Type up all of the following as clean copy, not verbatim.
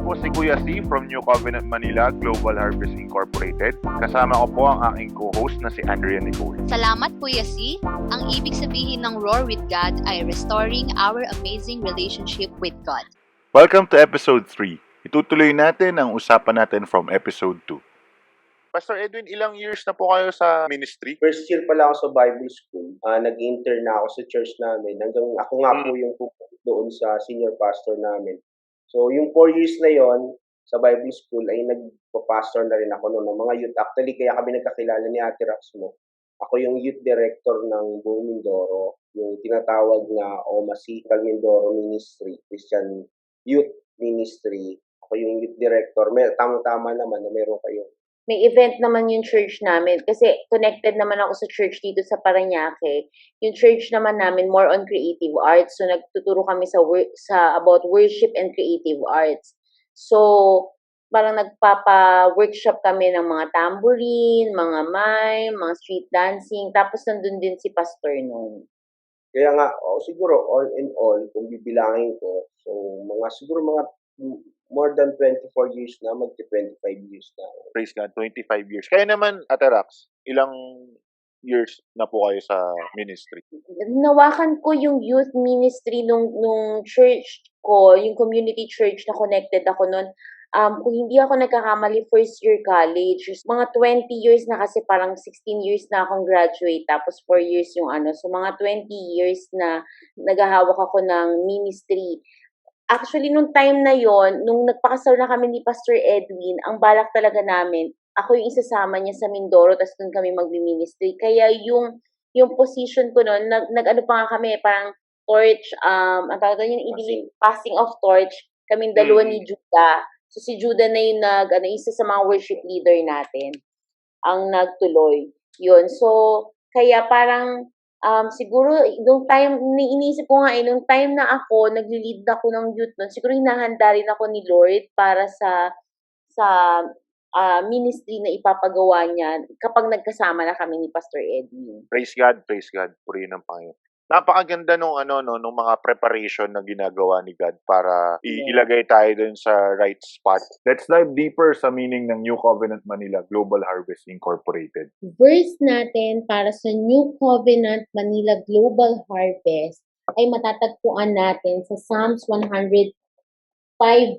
po si Kuya C from New Covenant Manila Global Harvest Incorporated. Kasama ko po ang aking co-host na si Andrea Nicole. Salamat, Kuya C. Ang ibig sabihin ng Roar with God ay restoring our amazing relationship with God. Welcome to episode 3. Itutuloy natin ang usapan natin from episode 2. Pastor Edwin, ilang years na po kayo sa ministry? First year pala ako sa Bible School. Nag-intern na ako sa church namin. Hanggang ako nga po yung pupunta doon sa senior pastor namin. So, yung 4 years na yon sa Bible School ay nagpa-pastor na rin ako noon ng mga youth. Actually, kaya kami nagkakilala ni Ate Raxmo. Ako yung youth director ng buong Mindoro, yung tinatawag na OMASI, Mindoro Ministry, Christian Youth Ministry. Ako yung youth director. Tama-tama naman na meron kayo. May event naman yung church namin kasi connected naman ako sa church dito sa Parañaque. Yung church naman namin more on creative arts. So nagtuturo kami sa about worship and creative arts. So parang nagpapa-workshop kami ng mga tambourine, mga mime, mga street dancing. Tapos nandun din si pastor noon. Kaya nga, siguro all in all, kung bibilangin ko, so siguro mga more than 24 years na, magti-25 years na. Praise God, 25 years. Kaya naman, Ate Rax, ilang years na po kayo sa ministry? Nawakan ko yung youth ministry nung church ko, yung community church na connected ako noon. Kung hindi ako nagkakamali, first year college. Mga 20 years na kasi parang 16 years na akong graduate, tapos 4 years yung ano. So mga 20 years na naghahawak ako ng ministry. Actually, nung time na yon, nung nagpakasal na kami ni Pastor Edwin, ang balak talaga namin, ako yung isasama niya sa Mindoro, tapos doon kami magmi-ministry. Kaya yung position ko noon, nag-ano pa nga kami, parang torch, ang tawag doon yung passing of torch, kaming dalawa ni Judah. So si Judah na yung isa sa mga worship leader natin, ang nagtuloy. Yun. So, kaya parang, siguro, nung time, iniisip ko nga nung time na ako, nagli-lead ako ng youth nun, siguro hinahanda rin ako ni Lord para sa ministry na ipapagawa niya kapag nagkasama na kami ni Pastor Edwin. Praise God, purihin ng Panginoon. Napakaganda nung mga preparation na ginagawa ni God para ilagay tayo dun sa right spot. Let's dive deeper sa meaning ng New Covenant Manila Global Harvest Incorporated. Verse natin para sa New Covenant Manila Global Harvest ay matatagpuan natin sa Psalms 105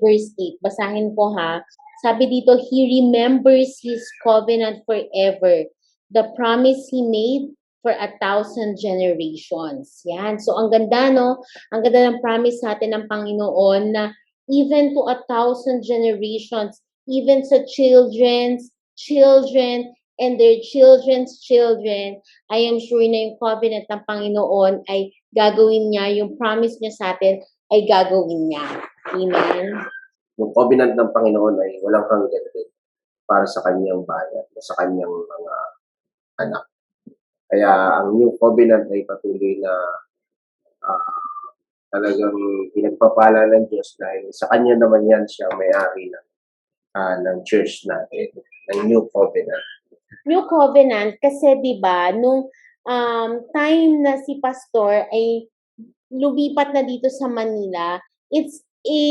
verse 8. Basahin ko ha. Sabi dito, He remembers His covenant forever, the promise He made for 1,000 generations. Yan. So, ang ganda, no? Ang ganda ng promise natin ng Panginoon na even to 1,000 generations, even sa children's children, and their children's children, I am sure na yung covenant ng Panginoon ay gagawin niya, yung promise niya sa atin ay gagawin niya. Amen? Yung covenant ng Panginoon ay walang hanggan din para sa kanyang bayan, sa kanyang mga anak. Kaya ang new covenant ay patuloy na talagang pinagpapala ng Diyos dahil sa kanya naman yan siya may-ari ng church natin, ng new covenant. New Covenant kasi 'di ba nung time na si pastor ay lumipat na dito sa Manila, it's a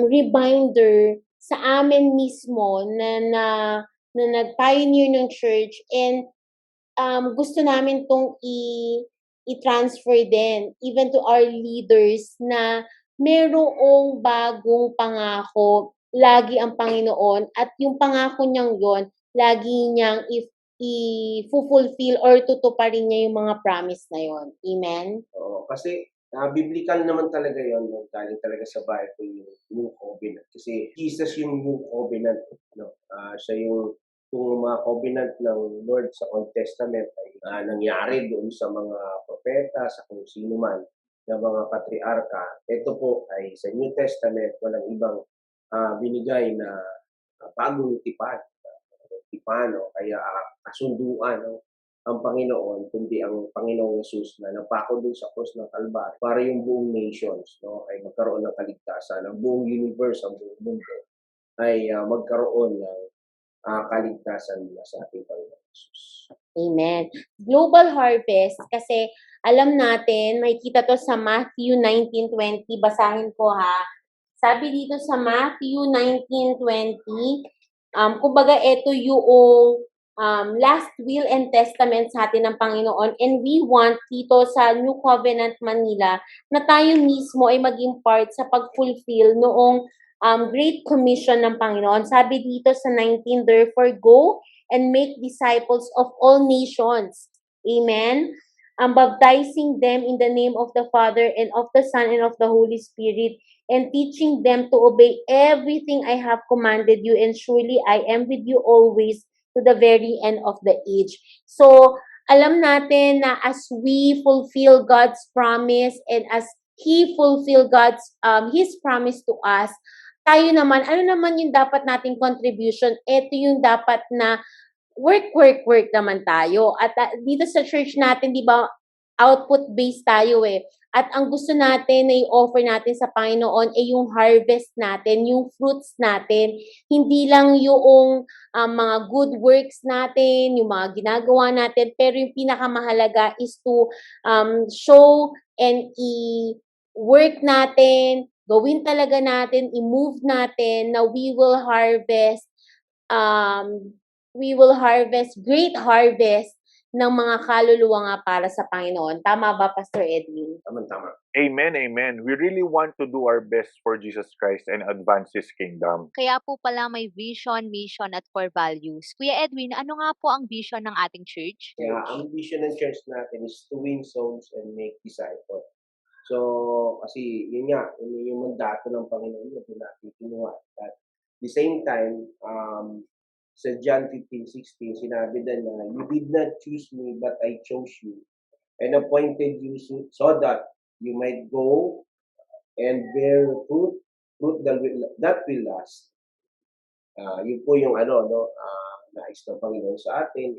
reminder sa amin mismo na nag-pioneer ng church, and gusto namin tong i-transfer din even to our leaders na merong bagong pangako lagi ang Panginoon, at yung pangako niyang yon lagi niyang i-fulfill or tutuparin niya yung mga promise na yon. Amen? Oo, kasi biblical naman talaga yon, no? Galing talaga sa Bible yung new covenant. Kasi Jesus yung new covenant. No? Siya yung mga covenant ng Lord sa Old Testament ay nangyari doon sa mga propeta, sa kung sino man ng mga patriarka. Ito po ay sa New Testament, walang ibang binigay na bagong tipan, no? Kaya kasunduan, no? Ang Panginoon, kundi ang Panginoong Jesus na napako doon sa cross ng Kalbaryo para yung buong nations, no, ay magkaroon ng kaligtasan, ang buong universe, ang buong mundo ay magkaroon ng kaligtasan mula sa ating Panginoong Jesus. Amen. Global Harvest, kasi alam natin, makikita to sa Matthew 19:20, basahin ko ha. Sabi dito sa Matthew 19:20, kumbaga ito yung last will and testament sa atin ng Panginoon, and we want dito sa New Covenant Manila na tayo mismo ay maging part sa pag-fulfill noong Great Commission ng Panginoon. Sabi dito sa 19, therefore go and make disciples of all nations. Amen? Baptizing them in the name of the Father and of the Son and of the Holy Spirit, and teaching them to obey everything I have commanded you, and surely I am with you always to the very end of the age. So, alam natin na as we fulfill God's promise and as He fulfill His promise to us, tayo naman, ano naman yung dapat nating contribution? Ito yung dapat na work naman tayo. At dito sa church natin, di ba, output-based tayo eh. At ang gusto natin na i-offer natin sa Panginoon ay yung harvest natin, yung fruits natin. Hindi lang yung mga good works natin, yung mga ginagawa natin, pero yung pinakamahalaga is to show and i-work natin, gawin talaga natin, i-move natin na we will harvest great harvest ng mga kaluluwa nga para sa Panginoon. Tama ba, Pastor Edwin? Tama. Amen, amen. We really want to do our best for Jesus Christ and advance His kingdom. Kaya po pala may vision, mission, at core values. Kuya Edwin, ano nga po ang vision ng ating church? Kaya ang vision ng church natin is to win souls and make disciples. So, kasi yun nga, yun yung mandato ng Panginoon na doon natin kinuha. At the same time, sa John 15:16, sinabi din na, you did not choose me, but I chose you and appointed you so that you might go and bear fruit that will last. Yun po yung nais ng Panginoon sa atin.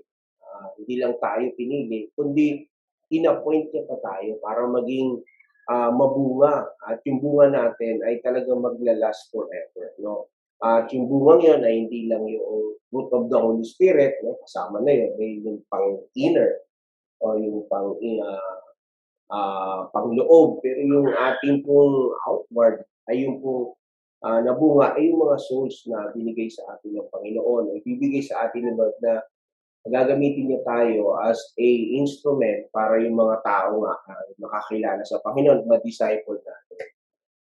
Hindi lang tayo pinili, kundi in-appoint niya pa tayo para maging mabunga. At yung bunga natin ay talagang maglalast forever. No? At yung bungang yun ay hindi lang yung fruit of the Holy Spirit, no? Kasama na yun, ay yung pang-inner o yung pang-loob. Pero yung ating pong outward ay yung pong nabunga ay yung mga souls na binigay sa atin ng Panginoon. Ibibigay sa atin ng Lord na gagamitin niya tayo as a instrument para yung mga tao nga makakilala sa Panginoon, ma-disciple natin.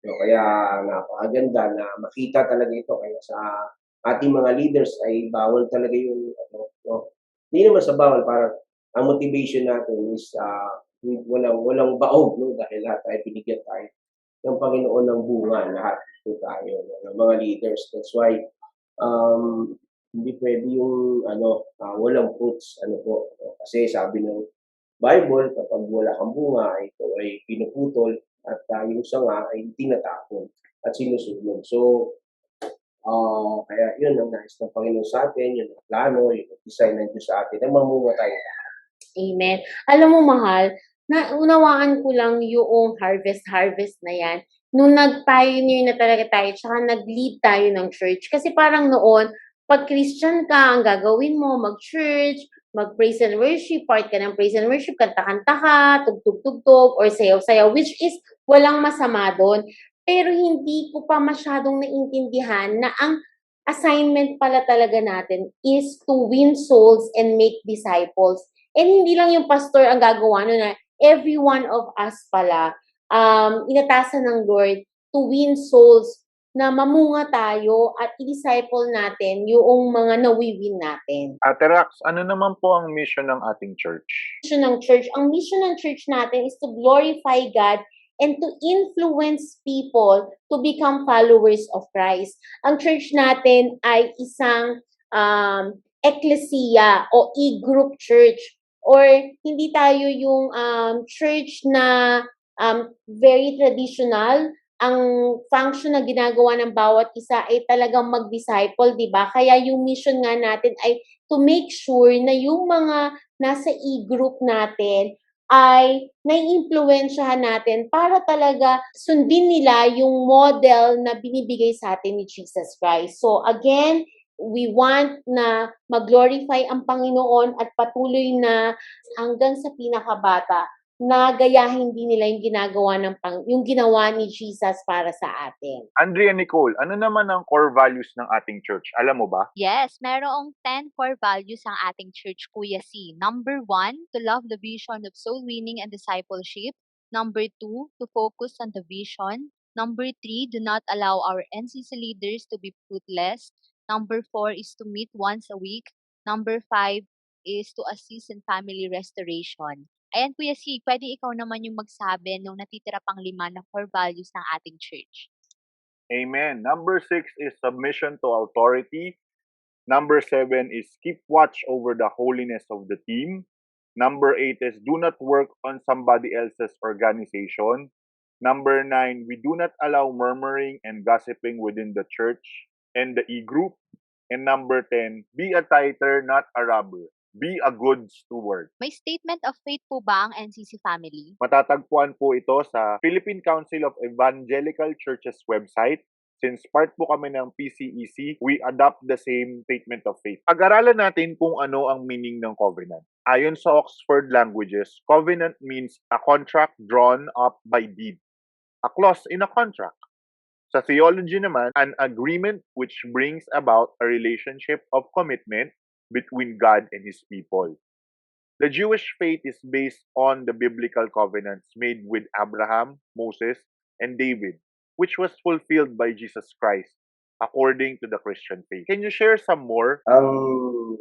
So, kaya napakaganda na makita talaga ito. Kaya sa ating mga leaders ay bawal talaga yung hindi naman sa bawal, parang ang motivation natin is walang baog, no? Dahil lahat ay binigyan tayo ng Panginoon ng bunga, lahat ito tayo ng mga leaders. That's why hindi pwede yung walang fruits, kasi sabi ng Bible, kapag wala kang bunga, ito ay pinuputol at yung sanga ay tinatapon at sinusunog. So, kaya yun ang nais ng Panginoon sa atin, yun ang plano, yun ang design ng Diyos sa atin, na mamunga tayo. Amen. Alam mo, mahal, naunawaan ko lang yung harvest na yan nung nag-pioneer na talaga tayo, tsaka nag-lead tayo ng church. Kasi parang noon, pag Christian ka, ang gagawin mo, mag-church, mag-praise and worship, part ka ng praise and worship, kanta-kanta ka, tugtog-tugtog, or sayaw-sayaw, which is walang masama doon. Pero hindi ko pa masyadong naintindihan na ang assignment pala talaga natin is to win souls and make disciples. And hindi lang yung pastor ang gagawa no, na every one of us pala, inatasan ng Lord to win souls na mamunga tayo at i-disciple natin yung mga nawiwin natin. Ate Rax, ano naman po ang mission ng ating church? Ang mission ng church natin is to glorify God and to influence people to become followers of Christ. Ang church natin ay isang ecclesia o e-group church, or hindi tayo yung church na very traditional. Ang function na ginagawa ng bawat isa ay talagang mag-disciple, di ba? Kaya yung mission nga natin ay to make sure na yung mga nasa e-group natin ay nai-impluwensyahan natin para talaga sundin nila yung model na binibigay sa atin ni Jesus Christ. So again, we want na mag-glorify ang Panginoon at patuloy na hanggang sa pinakabata na gayahin din nila yung yung ginawa ni Jesus para sa atin. Andrea Nicole, ano naman ang core values ng ating church? Alam mo ba? Yes, merong 10 core values ang ating church, Kuya C. Number 1, to love the vision of soul winning and discipleship. Number 2, to focus on the vision. Number 3, do not allow our NCC leaders to be fruitless. Number 4 is to meet once a week. Number 5 is to assist in family restoration. Ayan, Kuya C, pwede ikaw naman yung magsabi nung natitira pang 5 na core values ng ating church. Amen. Number 6 is submission to authority. Number 7 is keep watch over the holiness of the team. Number 8 is do not work on somebody else's organization. Number 9, we do not allow murmuring and gossiping within the church and the e-group. And number 10, be a tither, not a robber. Be a good steward. May statement of faith po ba ang NCC family? Matatagpuan po ito sa Philippine Council of Evangelical Churches website. Since part po kami ng PCEC, we adopt the same statement of faith. Pag-aralan natin kung ano ang meaning ng covenant. Ayon sa Oxford Languages, covenant means a contract drawn up by deed. A clause in a contract. Sa theology naman, an agreement which brings about a relationship of commitment between God and His people. The Jewish faith is based on the biblical covenants made with Abraham, Moses, and David, which was fulfilled by Jesus Christ according to the Christian faith. Can you share some more? Ang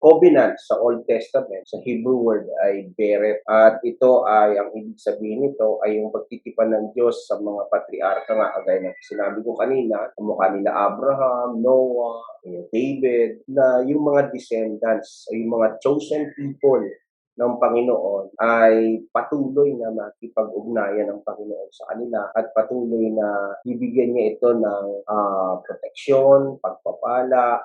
covenant sa Old Testament, sa Hebrew word ay beret. At ito ay, ang ibig sabihin nito ay yung pagtitipan ng Diyos sa mga patriarka nga, kagaya ng sinabi ko kanina, ang mukha nila Abraham, Noah, David, na yung mga descendants, yung mga chosen people ng Panginoon ay patuloy na makipag-ugnayan ng Panginoon sa kanila at patuloy na bibigyan niya ito ng proteksyon, pagpapala,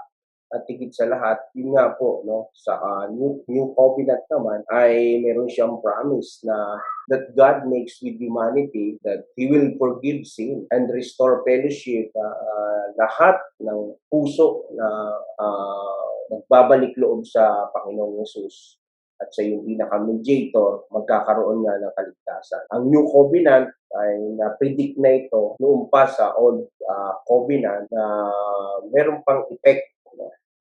at higit sa lahat, yun nga po, no, sa new covenant naman ay meron siyang promise na that God makes with humanity, that He will forgive sin and restore fellowship. Lahat ng puso na nagbabalik loob sa Panginoong Yesus at sa yung pinaka-mediator, magkakaroon nga ng kaligtasan. Ang new covenant ay na-predict na ito noong pa sa old covenant na meron pang effect,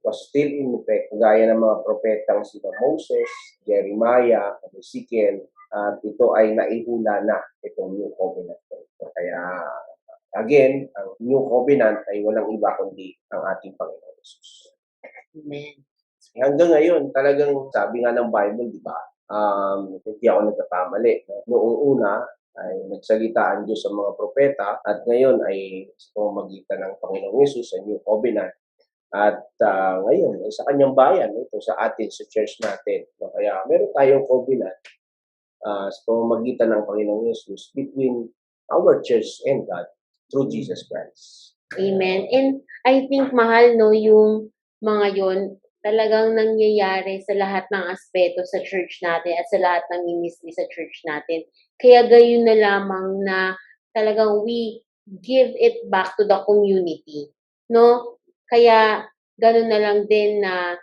was still in effect, gaya ng mga propetang sila Moses, Jeremiah, Ezekiel, at ito ay naihula na itong New Covenant. Kaya, again, ang New Covenant ay walang iba kundi ang ating Panginoon Jesus. Amen. Hanggang ngayon, talagang sabi nga ng Bible, di ba, hindi ako nagkakamali. No? Noong una, ay nagsalita ang Diyos sa mga propeta at ngayon ay sa pamamagitan ng Panginoong Yesus sa New Covenant. At ngayon, ay sa kanyang bayan, ito sa atin, sa church natin. No? Kaya meron tayong covenant sa pamamagitan ng Panginoong Yesus between our church and God through Jesus Christ. Amen. And I think, mahal, no, yung mga yon talagang nangyayari sa lahat ng aspeto sa church natin at sa lahat ng ministry sa church natin. Kaya gayon na lamang na talagang we give it back to the community. No? Kaya, gano'n na lang din na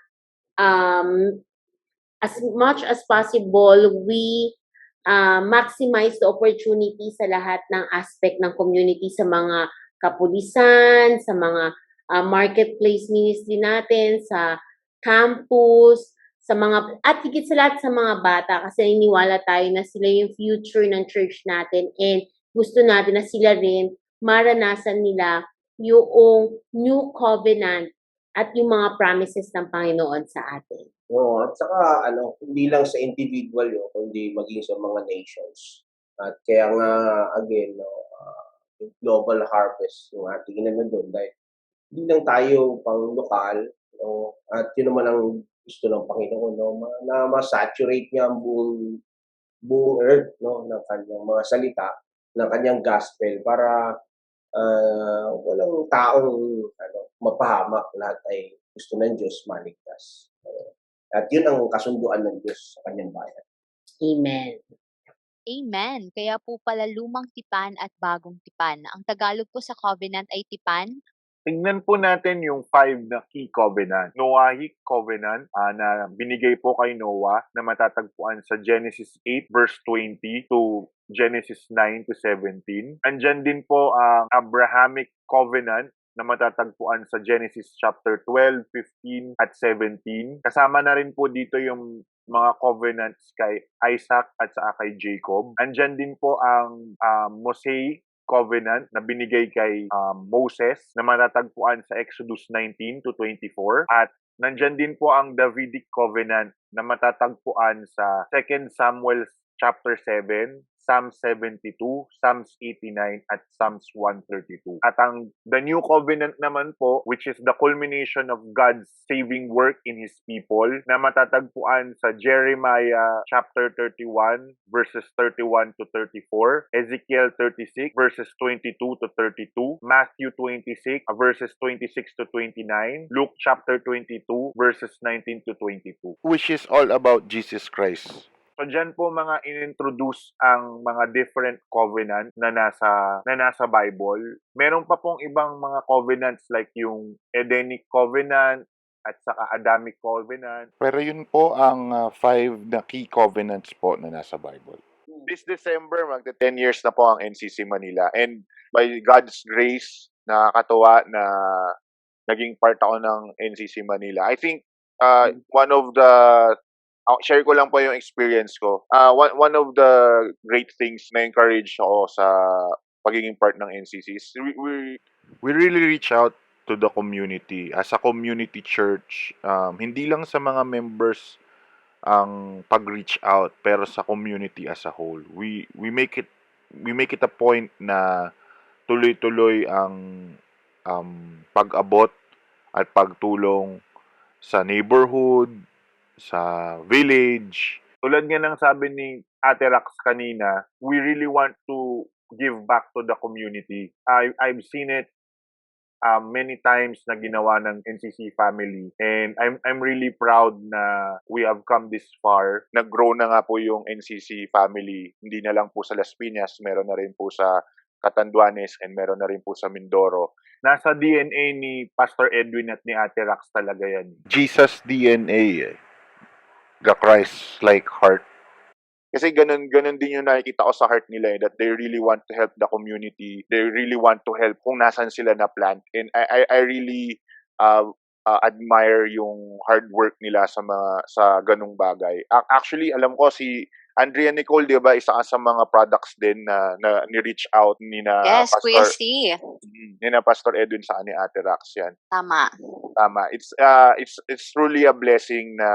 as much as possible, we maximize the opportunity sa lahat ng aspect ng community, sa mga kapulisan, sa mga marketplace ministry natin, sa campus, sa mga, at higit sa lahat sa mga bata, kasi iniwala tayo na sila yung future ng church natin and gusto natin na sila rin maranasan nila yung new covenant at yung mga promises ng Panginoon sa atin. Oo, at saka hindi lang sa individual yun, kundi maging sa mga nations. At kaya nga, again, yung global harvest yung ating inano doon, dahil hindi lang tayo pang lokal, no? At yun naman ang gusto ng Panginoon, no? Na ma-saturate niya ang buong earth, no? Ng kanyang mga salita, ng kanyang gospel, para walang taong mapahamak, lahat ay gusto ng Diyos maligtas. At yun ang kasunduan ng Diyos sa kanyang bayan. Amen. Amen. Kaya po pala lumang tipan at bagong tipan. Ang Tagalog po sa covenant ay tipan, Tingnan po natin yung 5 na key covenant. Noahic covenant na binigay po kay Noah na matatagpuan sa Genesis 8 verse 20 to Genesis 9 to 17. Andyan din po ang Abrahamic covenant na matatagpuan sa Genesis chapter 12, 15 at 17. Kasama na rin po dito yung mga covenants kay Isaac at saka kay Jacob. Andyan din po ang Mosaic covenant na binigay kay Moses na matatagpuan sa Exodus 19 to 24 at nandyan din po ang Davidic covenant na matatagpuan sa 2 Samuel chapter 7, Psalm 72, Psalms 89 at Psalms 132. At ang the new covenant naman po, which is the culmination of God's saving work in His people, na matatagpuan sa Jeremiah chapter 31 verses 31 to 34, Ezekiel 36 verses 22 to 32, Matthew 26 verses 26 to 29, Luke chapter 22 verses 19 to 22. Which is all about Jesus Christ. So dyan po mga inintroduce ang mga different covenant na nasa Bible. Meron pa pong ibang mga covenants like yung Edenic covenant at saka Adamic covenant. Pero yun po ang 5 na key covenants po na nasa Bible. This December, magta 10 years na po ang NCC Manila. And by God's grace, nakakatuwa na naging part ako ng NCC Manila. I think one of the share ko lang po yung experience ko. One of the great things na encourage ako sa pagiging part ng NCC is We really reach out to the community. As a community church, hindi lang sa mga members ang pag-reach out, pero sa community as a whole. We make it a point na tuloy-tuloy ang pag-abot at pagtulong sa neighborhood, sa village. Tulad nga ng sabi ni Ate Rax kanina, we really want to give back to the community. I've seen it many times na ginawa ng NCC family, and I'm really proud na we have come this far. Nag-grow na nga po yung NCC family, hindi na lang po sa Las Piñas, meron na rin po sa Catanduanes and meron na rin po sa Mindoro. Nasa DNA ni Pastor Edwin at ni Ate Rax talaga yan. Jesus DNA, the Christ-like heart. Kasi ganun din yung nakikita ko sa heart nila, that they really want to help the community. They really want to help kung nasan sila na plant. And I really admire yung hard work nila sa ganung bagay. Actually, alam ko si Andrea Nicole, di ba, isa sa mga products din na ni-reach out ni na Yes, Kuya Pastor, C. ni na Pastor Edwin sa ni Ate Rax yan. Tama. Tama. It's truly a blessing na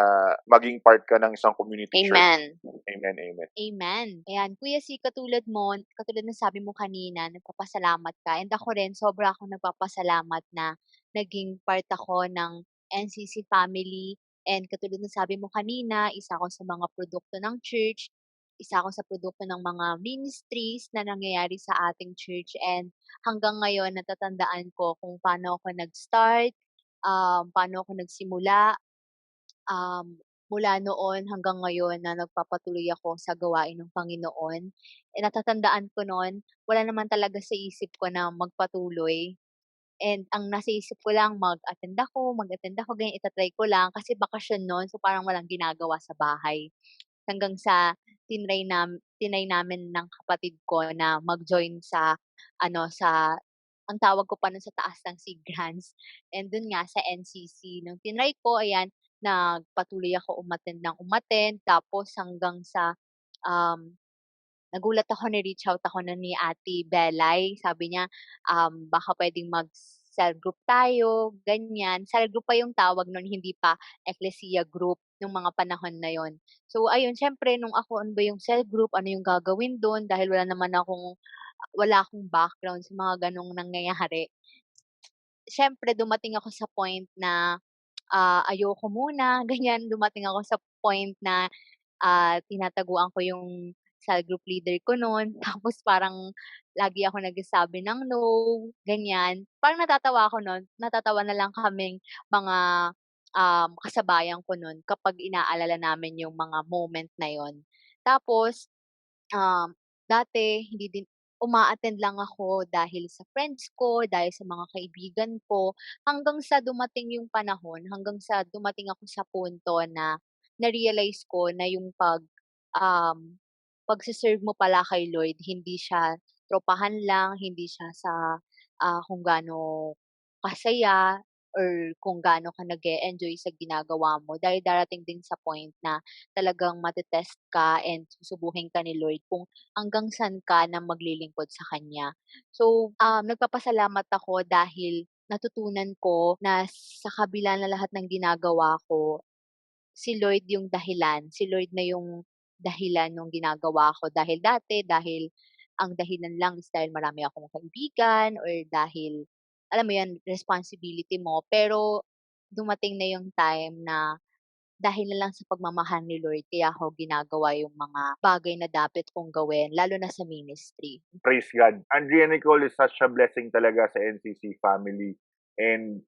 maging part ka ng isang community church. Amen. Amen, amen. Amen. Ayan, Kuya C, katulad ng sabi mo kanina, nagpapasalamat ka. And ako rin, sobra akong nagpapasalamat na naging part ako ng NCC family. And katulad ng sabi mo kanina, isa ako sa mga produkto ng church, isa ako sa produkto ng mga ministries na nangyayari sa ating church. And hanggang ngayon, natatandaan ko kung paano ako nag-start, paano ako nagsimula, mula noon hanggang ngayon na nagpapatuloy ako sa gawain ng Panginoon. Natatandaan ko noon, wala naman talaga sa isip ko na magpatuloy. And ang nasa isip ko lang, mag-attend ako, ganyan, itatry ko lang kasi bakasyon noon, so parang walang ginagawa sa bahay. Hanggang sa tinry namin ng kapatid ko na mag-join sa ang tawag ko pa nun sa taas ng Sea Grants, and dun nga sa NCC. Nung tinry ko, ayan, nagpatuloy ako umattend tapos hanggang sa nagulat ako, ni-reach out ako ni Ate Belay. Sabi niya, baka puwedeng mag-cell group tayo, ganyan. Cell group pa yung tawag nun, hindi pa Ecclesia group nung mga panahon na yon. So ayun, siyempre nung ako, ano ba yung cell group, ano yung gagawin dun, dahil wala akong background sa mga ganong nangyayari. Siyempre dumating ako sa point na, ayoko muna, ganyan. Dumating ako sa point na tinataguan ko yung cell group leader ko nun. Tapos parang lagi ako nagsasabi ng no, ganyan. Parang natatawa ako nun. Natatawa na lang kaming mga kasabayan ko nun kapag inaalala namin yung mga moment na yon. Tapos, dati uma-attend lang ako dahil sa friends ko, dahil sa mga kaibigan ko, hanggang sa dumating yung panahon, hanggang sa dumating ako sa punto na na-realize ko na yung um, pagse-serve mo pala kay Lord, hindi siya tropahan lang, hindi siya sa kung gaano kasaya or kung gaano ka nag-e-enjoy sa ginagawa mo. Dahil darating din sa point na talagang matetest ka and susubukin ka ni Lord kung hanggang saan ka na maglilingkod sa Kanya. So, nagpapasalamat ako dahil natutunan ko na sa kabila na lahat ng ginagawa ko, si Lord yung dahilan. Si Lord na yung dahilan nung ginagawa ko. Dahil ang dahilan lang is dahil marami akong kaibigan or dahil, alam mo yan, responsibility mo. Pero dumating na yung time na dahil na lang sa pagmamahal ni Lord, kaya ako ginagawa yung mga bagay na dapat kong gawin, lalo na sa ministry. Praise God. Andrea Nicole is such a blessing talaga sa NCC family. And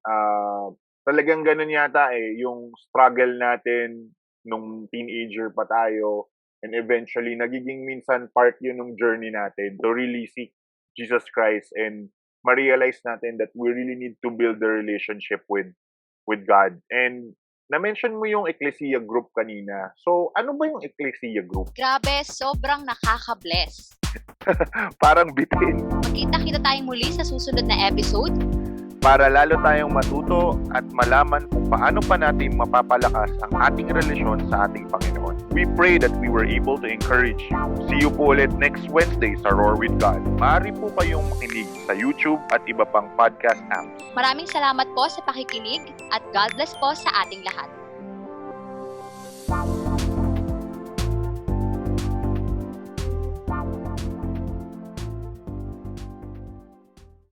talagang ganun yata yung struggle natin nung teenager pa tayo. And eventually, nagiging minsan part yun ng journey natin to really seek Jesus Christ and ma-realize natin that we really need to build the relationship with God. And na-mention mo yung Ecclesia group kanina. So, ano ba yung Ecclesia group? Grabe, sobrang nakaka-bless. Parang bitin. Magkita-kita tayong muli sa susunod na episode. Para lalo tayong matuto at malaman kung paano pa natin mapapalakas ang ating relasyon sa ating Panginoon. We pray that we were able to encourage you. See you po ulit next Wednesday sa Roar with God. Maaari po kayong makinig sa YouTube at iba pang podcast apps. Maraming salamat po sa pakikinig at God bless po sa ating lahat.